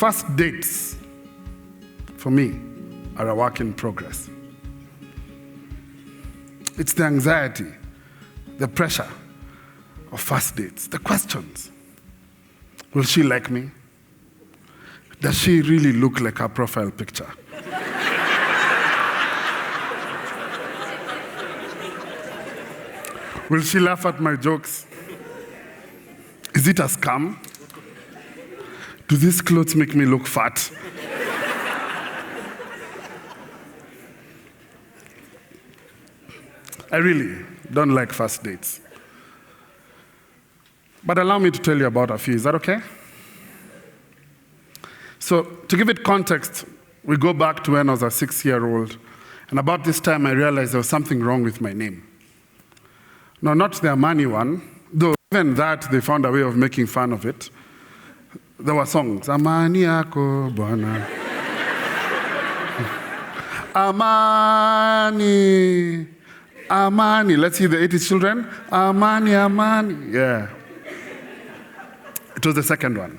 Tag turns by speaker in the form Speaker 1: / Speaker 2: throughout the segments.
Speaker 1: first dates, for me, are a work in progress. It's the anxiety, the pressure of first dates, the questions. Will she like me? Does she really look like her profile picture? Will she laugh at my jokes? Is it a scam? Do these clothes make me look fat? I really don't like first dates. But allow me to tell you about a few. Is that okay? So, to give it context, we go back to when I was a 6-year-old, and about this time I realized there was something wrong with my name. No, not the Amani one, though even that they found a way of making fun of it. There were songs, Amani ako bwana. Amani, Amani. Let's see the 80s children. Amani, Amani. Yeah. It was the second one.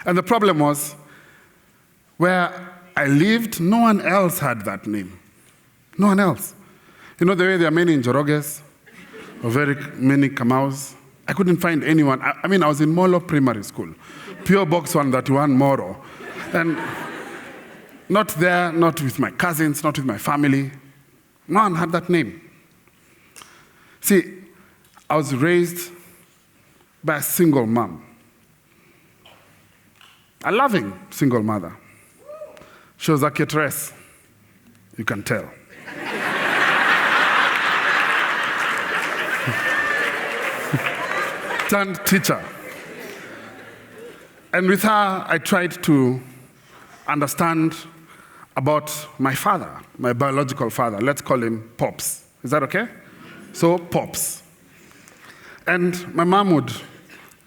Speaker 1: And the problem was, where I lived, no one else had that name. No one else. You know the way there are many Njoroges, or very many Kamaus? I couldn't find anyone. I mean, I was in Molo Primary School, P.O. Box 131 Moro. And not there, not with my cousins, not with my family. No one had that name. See, I was raised by a single mom. A loving single mother. She was a cateress, you can tell. Turned teacher. And with her, I tried to understand about my father, my biological father. Let's call him Pops. Is that okay? So, Pops. And my mom would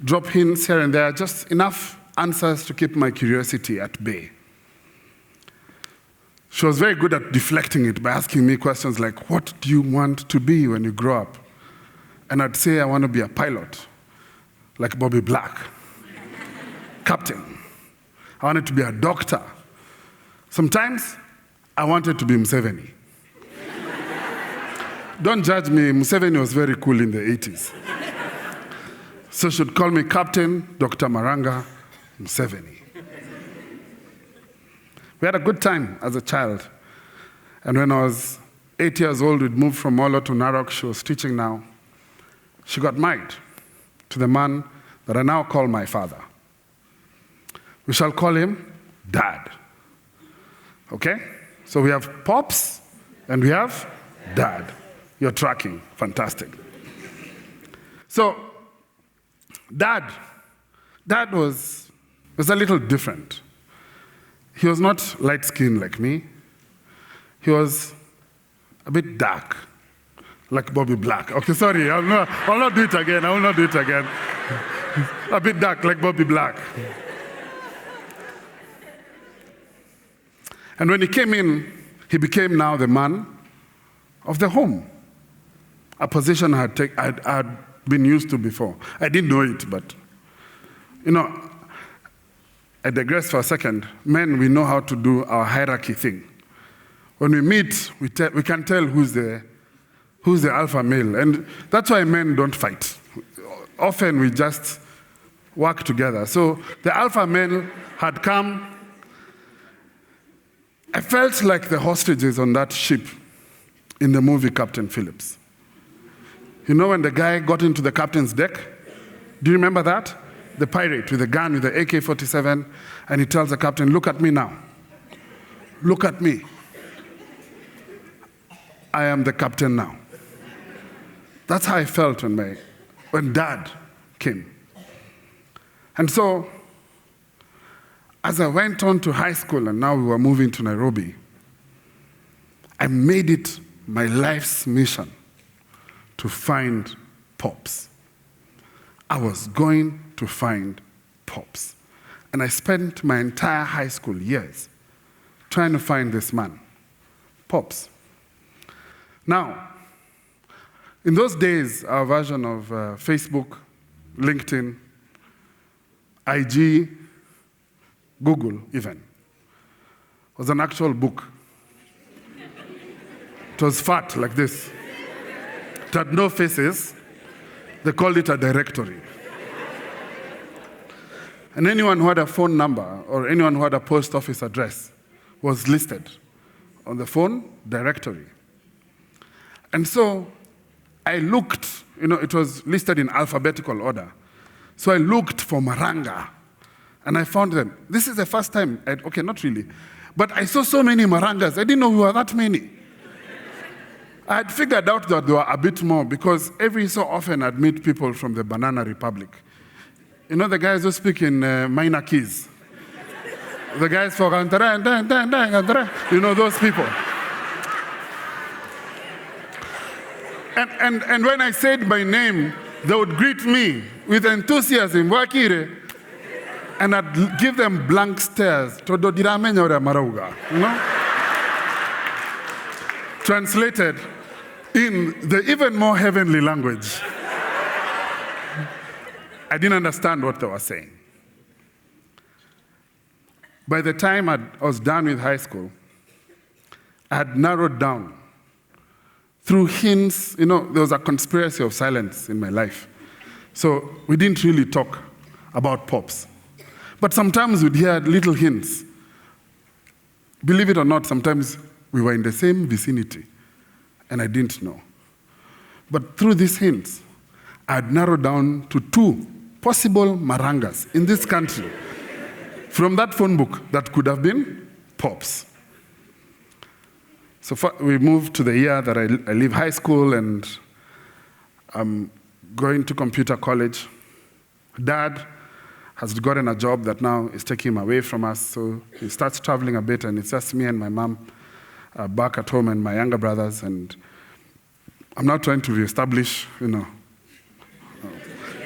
Speaker 1: drop hints here and there, just enough answers to keep my curiosity at bay. She was very good at deflecting it by asking me questions like, what do you want to be when you grow up? And I'd say, I want to be a pilot, like Bobby Black. Captain. I wanted to be a doctor. Sometimes, I wanted to be Museveni. Don't judge me, Museveni was very cool in the 80s. So she'd call me Captain Dr. Maranga Museveni. We had a good time as a child. And when I was 8 years old, we'd moved from Molo to Narok. She was teaching now. She got married to the man that I now call my father. We shall call him Dad. Okay? So we have Pops and we have Dad. You're tracking. Fantastic. So, Dad was a little different. He was not light-skinned like me. He was a bit dark, like Bobby Black. Okay, sorry, I'll not do it again. I will not do it again. A bit dark, like Bobby Black. And when he came in, he became now the man of the home, a position I'd been used to before. I didn't know it, but, you know, I digress for a second. Men, we know how to do our hierarchy thing. When we meet, we can tell who's the alpha male. And that's why men don't fight. Often we just work together. So the alpha male had come. I felt like the hostages on that ship in the movie Captain Phillips. You know when the guy got into the captain's deck? Do you remember that? The pirate with the gun, with the AK-47, and he tells the captain, look at me now. Look at me. I am the captain now. That's how I felt when Dad came. And so, as I went on to high school, and now we were moving to Nairobi, I made it my life's mission to find Pops. I was going to find Pops. And I spent my entire high school years trying to find this man, Pops. Now, in those days, our version of Facebook, LinkedIn, IG, Google even. It was an actual book. It was fat like this. It had no faces. They called it a directory. And anyone who had a phone number or anyone who had a post office address was listed on the phone directory. And so I looked, it was listed in alphabetical order. So I looked for Maranga, and I found them. This is the first time, okay, not really, but I saw so many Marangas. I didn't know there were that many. I had figured out that there were a bit more because every so often I'd meet people from the Banana Republic. The guys who speak in minor keys. The guys for those people. And when I said my name, they would greet me with enthusiasm, Wakire, and I'd give them blank stares. Translated in the even more heavenly language. I didn't understand what they were saying. By the time I was done with high school, I had narrowed down through hints. There was a conspiracy of silence in my life. So we didn't really talk about pops. But sometimes we'd hear little hints. Believe it or not, sometimes we were in the same vicinity, and I didn't know. But through these hints, I had narrowed down to 2 possible Marangas in this country from that phone book that could have been pops. So we moved to the year that I leave high school and I'm going to computer college. Dad has gotten a job that now is taking him away from us, so he starts traveling a bit, and it's just me and my mom back at home and my younger brothers, and I'm now trying to reestablish,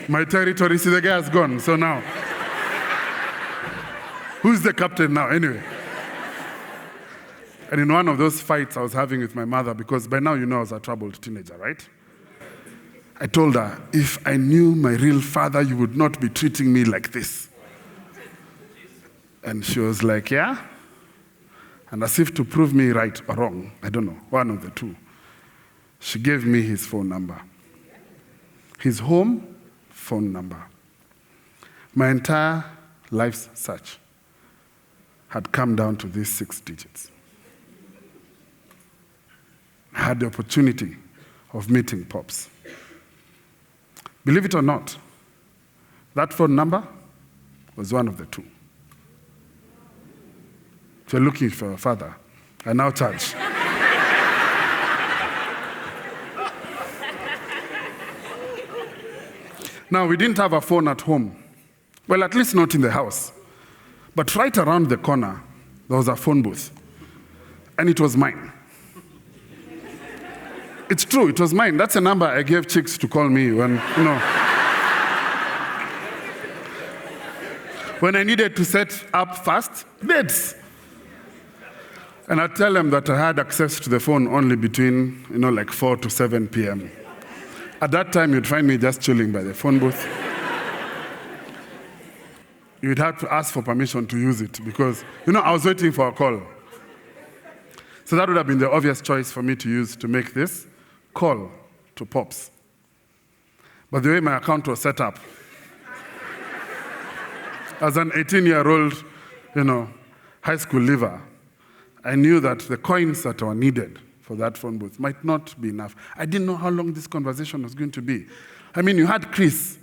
Speaker 1: my territory. See, the guy has gone, so now, who's the captain now, anyway? And in one of those fights I was having with my mother, because by now I was a troubled teenager, right? I told her, if I knew my real father, you would not be treating me like this. And she was like, yeah? And as if to prove me right or wrong, I don't know, one of the two, she gave me his phone number. His home phone number. My entire life's search had come down to these 6 digits. I had the opportunity of meeting Pops. Believe it or not, that phone number was one of the 2. If you're looking for a father, I now charge. Now, we didn't have a phone at home. Well, at least not in the house. But right around the corner, there was a phone booth. And it was mine. It's true, it was mine. That's a number I gave chicks to call me when when I needed to set up fast dates. And I'd tell them that I had access to the phone only between, like 4 to 7 p.m. At that time, you'd find me just chilling by the phone booth. You'd have to ask for permission to use it because, I was waiting for a call. So that would have been the obvious choice for me to use to make this call to Pops. But the way my account was set up, as an 18-year-old, high school leaver, I knew that the coins that were needed for that phone booth might not be enough. I didn't know how long this conversation was going to be. You had Chris.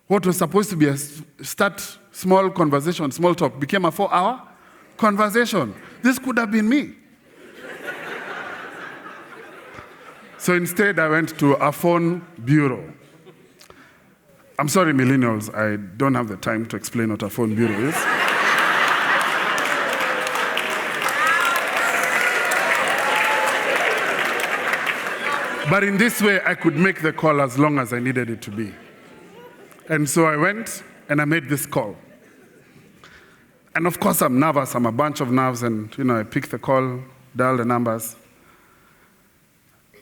Speaker 1: What was supposed to be a small conversation, small talk, became a 4-hour conversation. This could have been me. So instead, I went to a phone bureau. I'm sorry, millennials, I don't have the time to explain what a phone bureau is. But in this way, I could make the call as long as I needed it to be. And so I went and I made this call. And of course, I'm nervous. I'm a bunch of nerves. And, I pick the call, dial the numbers.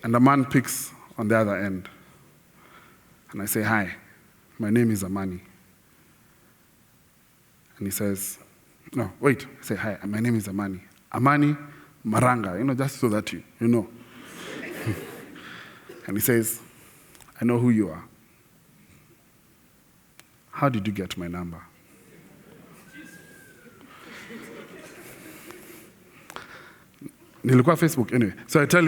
Speaker 1: And a man picks on the other end. And I say, hi, my name is Amani. And he says, No, wait. Say, hi, my name is Amani. Amani Maranga, just so that you know. And he says, I know who you are. How did you get my number? Nilikuwa Facebook, anyway. So I tell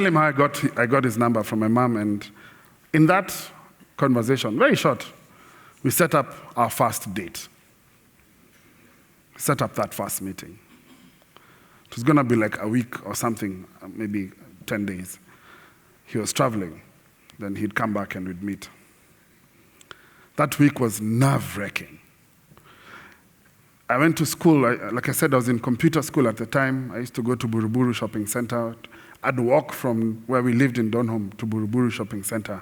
Speaker 1: him how I got his number from my mom, and in that conversation, very short, we set up our first date. We set up that first meeting. It was going to be like a week or something, maybe 10 days. He was traveling. Then he'd come back and we'd meet. That week was nerve-wracking. I went to school. Like I said, I was in computer school at the time. I used to go to Buruburu Shopping Center. I'd walk from where we lived in Donholm to Buruburu Shopping Center.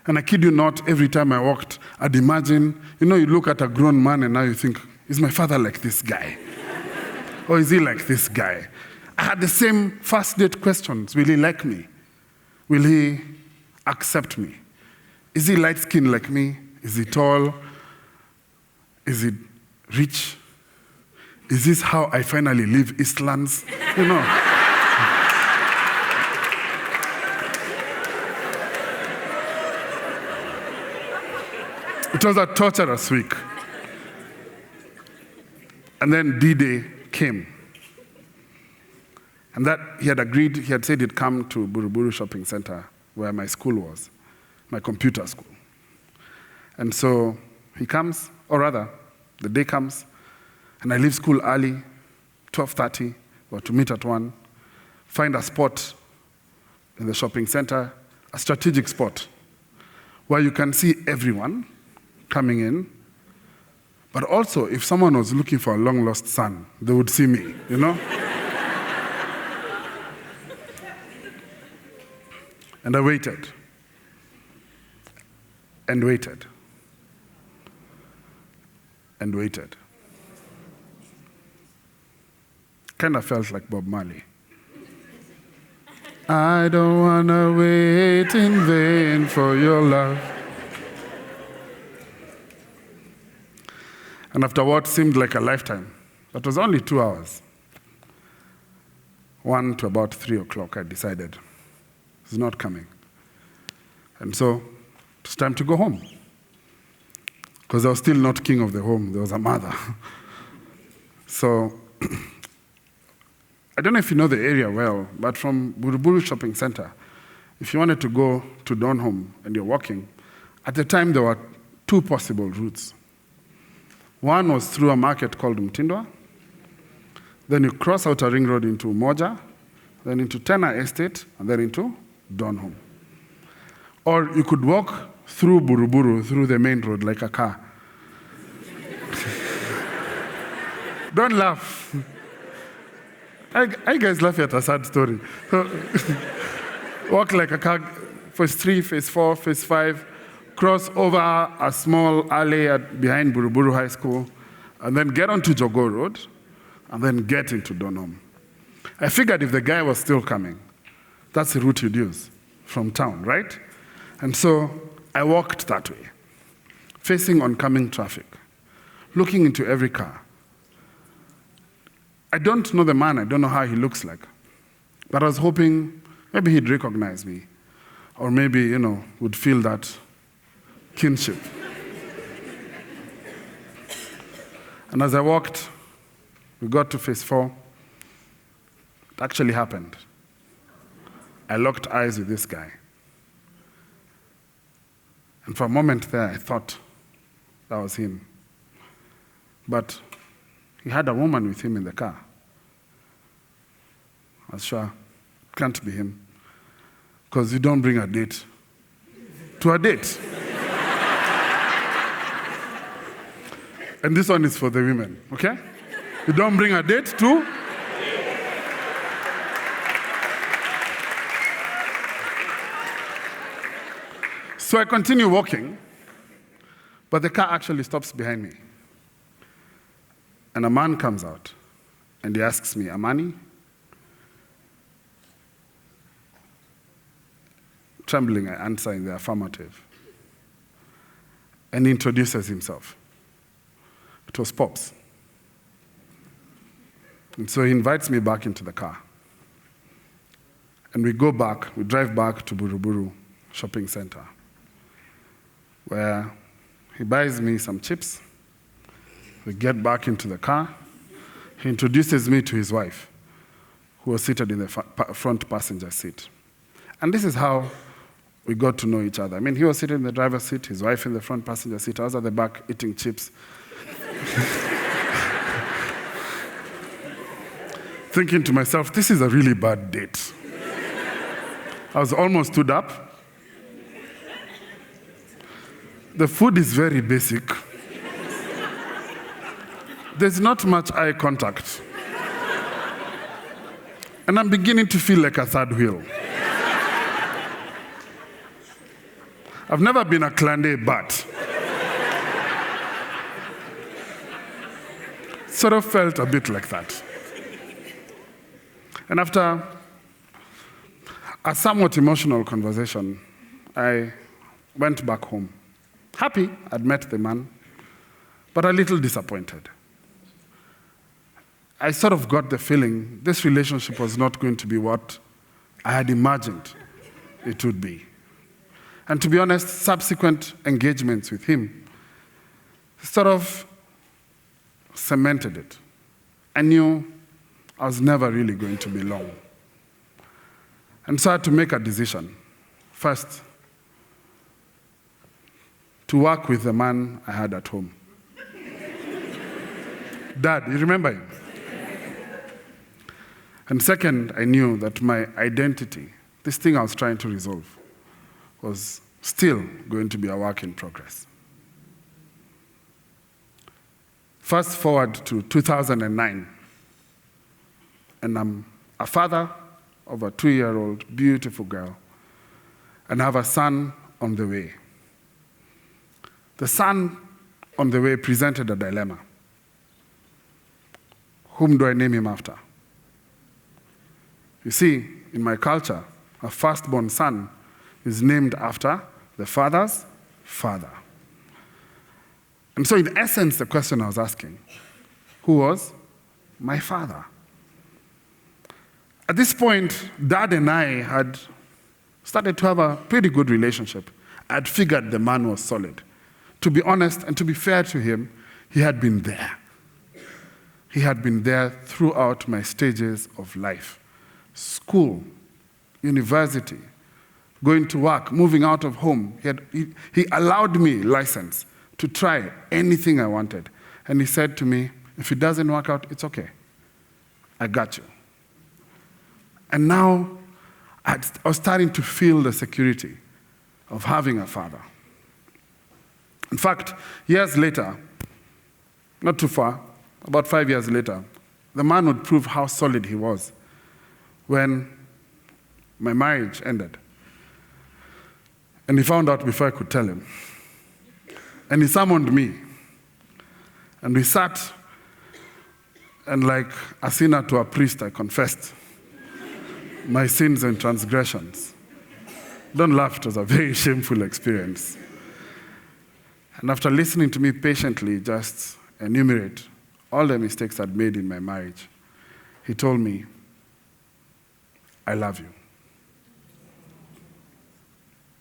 Speaker 1: And I kid you not, every time I walked, I'd imagine, you look at a grown man and now you think, is my father like this guy? Or is he like this guy? I had the same first date questions. Will he like me? Will he accept me? Is he light-skinned like me? Is he tall? Is he rich? Is this how I finally leave Eastlands? It was a torturous week. And then D-Day came. And that he had said he'd come to Buruburu Shopping Center, where my school was, my computer school. And so he comes, or rather, the day comes, and I leave school early, 12:30, or to meet at 1, find a spot in the shopping center, a strategic spot, where you can see everyone coming in, but also if someone was looking for a long-lost son, they would see me, And I waited, and waited, and waited. Kind of felt like Bob Marley. I don't want to wait in vain for your love. And after what seemed like a lifetime, that was only 2 hours, 1 to about 3 o'clock, I decided he's not coming. And so it's time to go home. Because I was still not king of the home, there was a mother. So I don't know if you know the area well, but from Buruburu Shopping Center, if you wanted to go to Donholm and you're walking, at the time there were 2 possible routes. One was through a market called Mtindwa. Then you cross Outer Ring Road into Umoja, then into Tena Estate, and then into Donholm. Or you could walk through Buruburu, through the main road, like a car. Don't laugh. I guys laugh at a sad story. So, walk like a car, phase 3, phase 4, phase 5, cross over a small alley behind Buruburu High School, and then get onto Jogo Road, and then get into Donholm. I figured if the guy was still coming, that's the route you'd use from town, right? And so I walked that way, facing oncoming traffic, looking into every car. I don't know the man, I don't know how he looks like, but I was hoping maybe he'd recognize me, or maybe, would feel that kinship. And as I walked, we got to phase 4. It actually happened. I locked eyes with this guy. And for a moment there, I thought that was him. But he had a woman with him in the car. I was sure it can't be him. Because you don't bring a date to a date. And this one is for the women, okay? You don't bring a date to. So I continue walking, but the car actually stops behind me. And a man comes out, and he asks me, Amani? Trembling, I answer in the affirmative. And he introduces himself. It was Pops. And so he invites me back into the car. And we drive back to Buruburu Shopping Center, where he buys me some chips. We get back into the car. He introduces me to his wife, who was seated in the front passenger seat. And this is how we got to know each other. I mean, he was seated in the driver's seat, his wife in the front passenger seat. I was at the back eating chips. Thinking to myself, this is a really bad date. I was almost stood up. The food is very basic. There's not much eye contact. And I'm beginning to feel like a third wheel. I've never been a clandé, but sort of felt a bit like that. And after a somewhat emotional conversation, I went back home. Happy I'd met the man, but a little disappointed. I sort of got the feeling this relationship was not going to be what I had imagined it would be. And to be honest, subsequent engagements with him sort of cemented it. I knew I was never really going to be long. And so I had to make a decision. First, to work with the man I had at home. Dad, you remember him? And second, I knew that my identity, this thing I was trying to resolve, was still going to be a work in progress. Fast forward to 2009, and I'm a father of a 2-year-old beautiful girl, and I have a son on the way. The son on the way presented a dilemma. Whom do I name him after? You see, in my culture, a firstborn son is named after the father's father. And so in essence, the question I was asking, who was my father? At this point, Dad and I had started to have a pretty good relationship. I'd figured the man was solid. To be honest and to be fair to him, he had been there. He had been there throughout my stages of life. School, university, going to work, moving out of home. He allowed me license to try anything I wanted. And he said to me, if it doesn't work out, it's okay. I got you. And now I was starting to feel the security of having a father. In fact, years later, not too far, about 5 years later, the man would prove how solid he was when my marriage ended. And he found out before I could tell him. And he summoned me. And we sat, and like a sinner to a priest, I confessed my sins and transgressions. Don't laugh, it was a very shameful experience. And after listening to me patiently just enumerate all the mistakes I'd made in my marriage, he told me, I love you.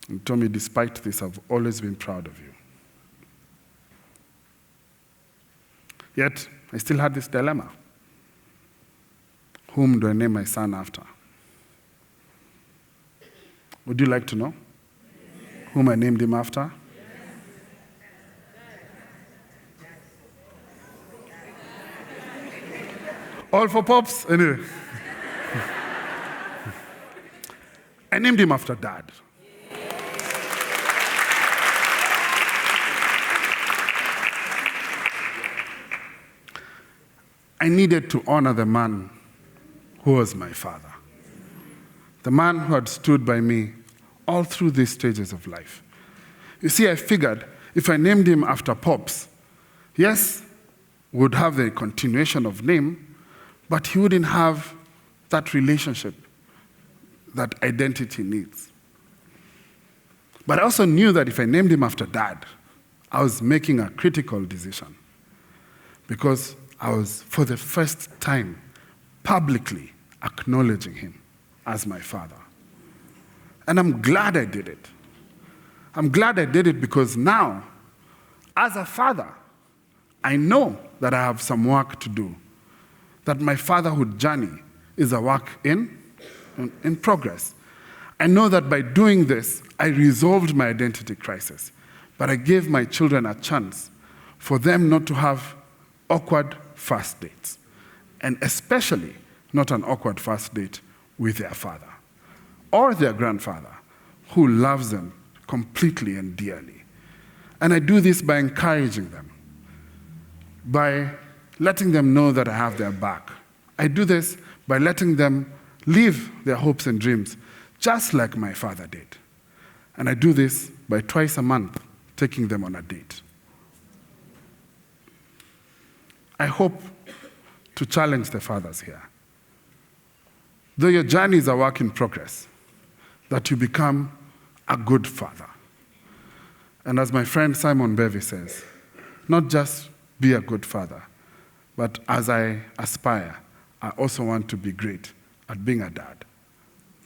Speaker 1: He told me, despite this, I've always been proud of you. Yet, I still had this dilemma. Whom do I name my son after? Would you like to know whom I named him after? All for Pops? Anyway. I named him after Dad. I needed to honor the man who was my father. The man who had stood by me all through these stages of life. You see, I figured if I named him after Pops, yes, would have the continuation of name, but he wouldn't have that relationship that identity needs. But I also knew that if I named him after Dad, I was making a critical decision. because I was, for the first time, publicly acknowledging him as my father. And I'm glad I did it. I'm glad I did it because now, as a father, I know that I have some work to do, that my fatherhood journey is a work in progress. I know that by doing this, I resolved my identity crisis, but I gave my children a chance for them not to have awkward first dates, and especially not an awkward first date with their father or their grandfather, who loves them completely and dearly. And I do this by encouraging them, by letting them know that I have their back. I do this by letting them live their hopes and dreams, just like my father did. And I do this by twice a month taking them on a date. I hope to challenge the fathers here. Though your journey is a work in progress, that you become a good father. And as my friend Simon Bevy says, not just be a good father, but as I aspire, I also want to be great at being a dad.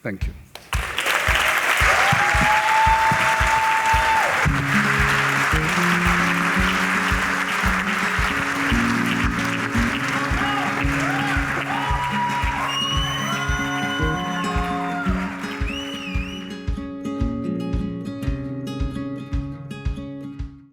Speaker 1: Thank you.